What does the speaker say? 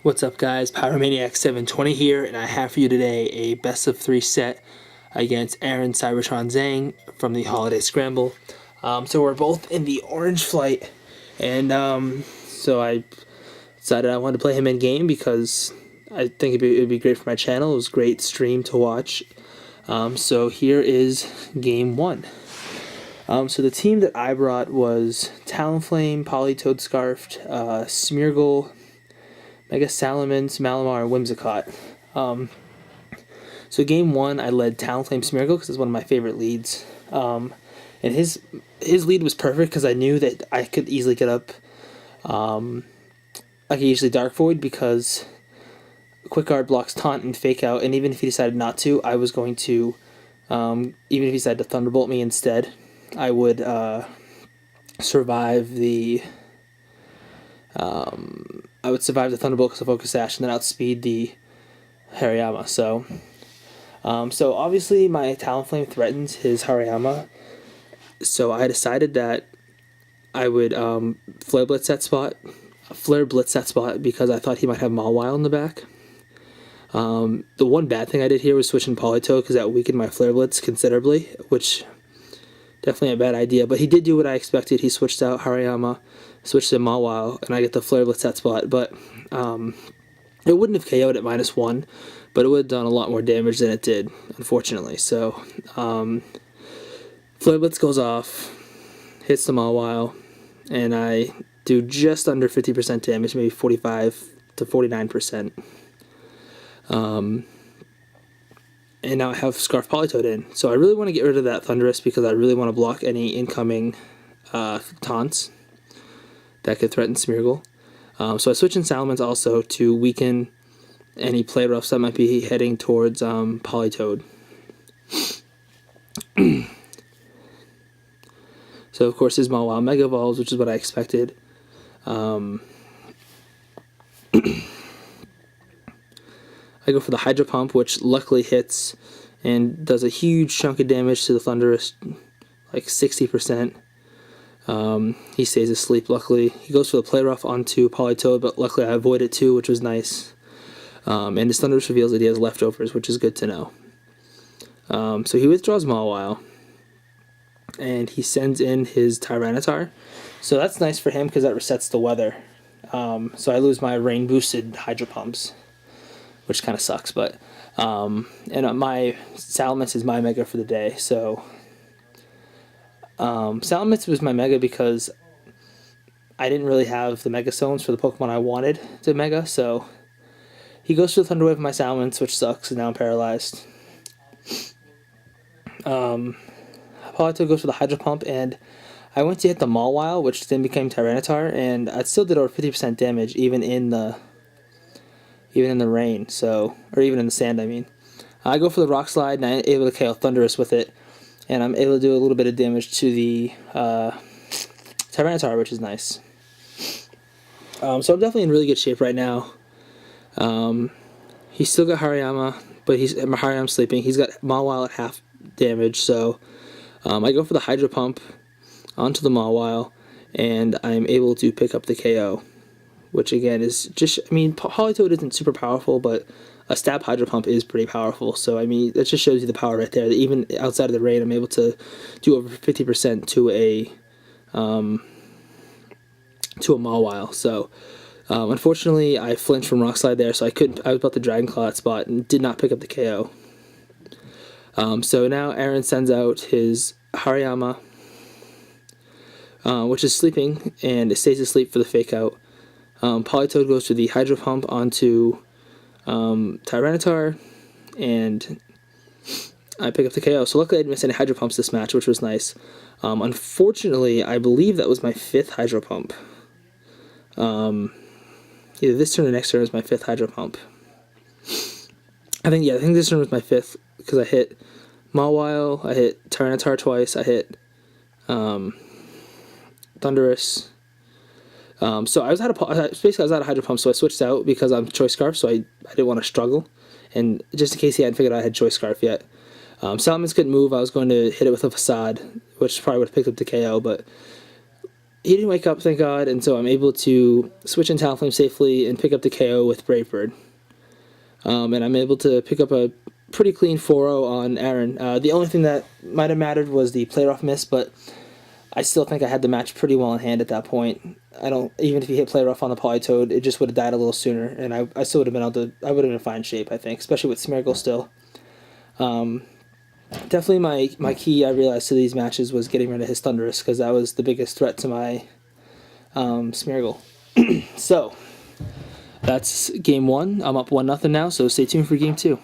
What's up, guys? Pyromaniac720 here, and I have for you today a best of 3 set against Aaron Cybertron Zheng from the Holiday Scramble. So we're both in the orange flight, and so I decided I wanted to play him in game because I think it'd be great for my channel. It was a great stream to watch. So here is game 1. So the team that I brought was Talonflame, Politoed Scarfed, Smeargle, Mega Salamence, Malamar, and Whimsicott. So game 1, I led Talonflame Smeargle because it's one of my favorite leads. And his lead was perfect because I knew that I could easily get up. I could easily Dark Void because Quick Guard blocks Taunt and Fake Out, and even if he decided not to, I was going to, even if he decided to Thunderbolt me instead, I would survive the Thunderbolt because of Focus Sash and then outspeed the Hariyama. So obviously my Talonflame threatens his Hariyama, so I decided that I would Flare Blitz that spot because I thought he might have Mawile in the back. The one bad thing I did here was switching Politoed because that weakened my Flare Blitz considerably, which definitely a bad idea, but he did do what I expected. He switched out Hariyama, switched to Mawile, and I get the Flare Blitz that spot, but it wouldn't have KO'd at -1, but it would have done a lot more damage than it did, unfortunately. So, Flare Blitz goes off, hits the Mawile, and I do just under 50% damage, maybe 45 to 49%. And now I have Scarf Politoed in. So I really want to get rid of that Thunderous because I really want to block any incoming taunts that could threaten Smeargle. So I switch in Salamence also to weaken any play roughs that might be heading towards Politoed. So of course his Mawile Mega Evolves, which is what I expected. I go for the Hydro Pump, which luckily hits and does a huge chunk of damage to the Thunderous, like 60%. He stays asleep, luckily. He goes for the Play Rough onto Politoed, but luckily I avoid it too, which was nice. And his Thunderous reveals that he has leftovers, which is good to know. So he withdraws Mawile, and he sends in his Tyranitar. So that's nice for him because that resets the weather. So I lose my rain-boosted Hydro Pumps, which kind of sucks, but and my Salamence is my Mega for the day. So Salamence was my Mega because I didn't really have the Mega Stones for the Pokemon I wanted to Mega, so he goes for the Thunder Wave of my Salamence, which sucks, and now I'm paralyzed. Politoed goes for the Hydro Pump, and I went to hit the Mawile, which then became Tyranitar, and I still did over 50% damage, even in the rain, so, or even in the sand, I mean. I go for the Rock Slide, and I'm able to KO Thunderous with it, and I'm able to do a little bit of damage to the Tyranitar, which is nice. So I'm definitely in really good shape right now. He's still got Hariyama, but Hariyama's sleeping. He's got Mawile at half damage, so I go for the Hydro Pump onto the Mawile, and I'm able to pick up the KO. Which again is just, I mean, Politoed isn't super powerful, but a Stab Hydro Pump is pretty powerful. So, I mean, that just shows you the power right there. That even outside of the rain, I'm able to do over 50% to a Mawile. So, unfortunately, I flinched from Rock Slide there, so I was about to Dragon Claw that spot and did not pick up the KO. So now Aaron sends out his Hariyama, which is sleeping, and it stays asleep for the Fake Out. Politoed goes to the Hydro Pump onto Tyranitar, and I pick up the KO. So luckily I didn't miss any Hydro Pumps this match, which was nice. Unfortunately, I believe that was my 5th Hydro Pump. Either this turn or next turn was my 5th Hydro Pump. I think this turn was my 5th, because I hit Mawile, I hit Tyranitar twice, I hit Thunderous. So I was out of Hydro Pump, so I switched out because I'm Choice Scarf, so I didn't want to struggle, and just in case he hadn't figured out I had Choice Scarf yet. Salamence couldn't move. I was going to hit it with a Facade, which probably would have picked up the KO, but he didn't wake up, thank God, and so I'm able to switch in Talonflame safely and pick up the KO with Brave Bird. And I'm able to pick up a pretty clean 4-0 on Aaron. The only thing that might have mattered was the player-off miss, but I still think I had the match pretty well in hand at that point. Even if he hit player-off on the Polytoad, it just would have died a little sooner, and I still would have been able to, I would have been in fine shape, I think, especially with Smeargle still. Definitely my key, I realized, to these matches was getting rid of his Thundurus, because that was the biggest threat to my Smeargle. So, that's game 1. I'm up 1-0 now, so stay tuned for game 2.